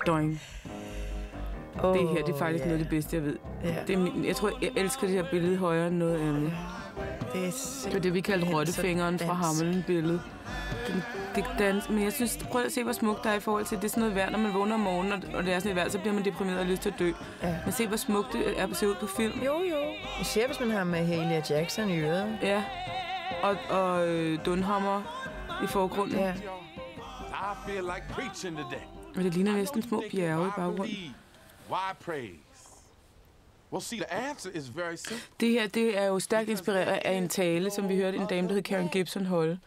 Doing. Det her, det er faktisk noget af det bedste, jeg ved. Jeg tror, jeg elsker det her billede højere end noget andet. Det er det, vi kalder rottefingeren fra Hameln-billedet. Men jeg synes, prøv at se, hvor smukt der er i forhold til, det er sådan noget vejr, når man vågner om morgenen, og det er sådan et vejr, så bliver man deprimeret og lyst til at dø. Ja. Men se, hvor smukt det er at se ud på film. Jo. Især hvis man har med Haley Jackson i øret. Ja, og Dunhammer i forgrunden. Ja. Og det ligner næsten små bjerge i baggrunden. Det her, det er jo stærkt inspireret af en tale, som vi hørte en dame, der hed Karen Gibson holde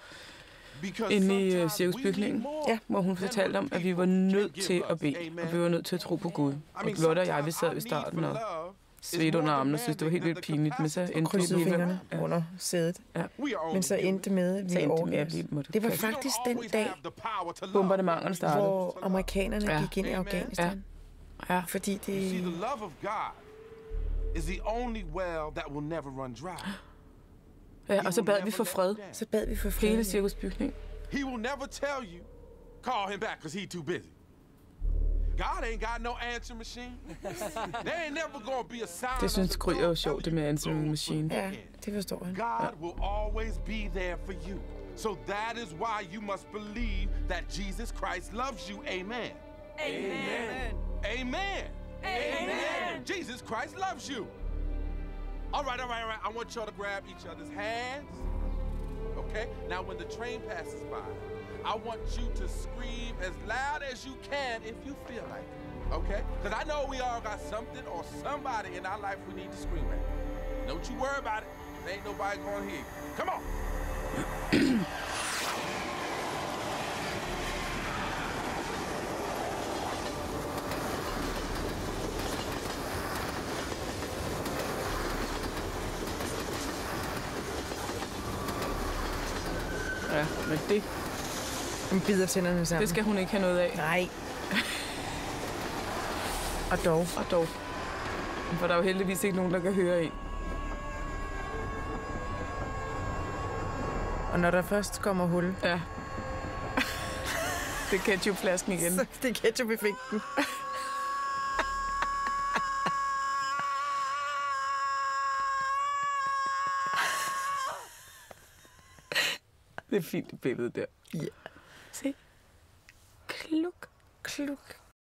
inde i cirkusbygningen, hvor hun fortalte om, at vi var nødt til at bede, og vi var nødt til at tro på Gud. Og Lotte og jeg, vi sad ved starten og svedte under armen og synes, det var helt vildt pinligt, men så endte vi fingrene under sædet. Ja. Men så endte med, at vi overgav. Det var faktisk den dag, bombardementerne startede, hvor amerikanerne gik ind i Afghanistan. Ja. Fordi det... is the only well that will never run dry. Ja, og så bad vi for fred. Hele cirkusbygningen. He will never tell you, call him back, because he's too busy. God ain't got no answer machine. There ain't never gonna be a sign. Det synes Gry er jo sjovt, det med answering machine. Ja, det forstår han. God will always be there for you. So that is why you must believe that Jesus Christ loves you. Amen. Amen. Amen. Amen. Jesus Christ loves you. All right. I want y'all to grab each other's hands. Okay? Now, when the train passes by, I want you to scream as loud as you can if you feel like it. Okay? Because I know we all got something or somebody in our life we need to scream at. Don't you worry about it. There ain't nobody gonna hear you. Come on. Ja, men det... Hun bider tænderne sammen. Det skal hun ikke have noget af. Nej. Og dog. For der er jo heldigvis ikke nogen, der kan høre en. Og når der først kommer hul... Ja. Det er ketchupflasken igen. Så det er ketchup-effekten. Det er fint, det billede der. Ja. Se. Kluk, kluk,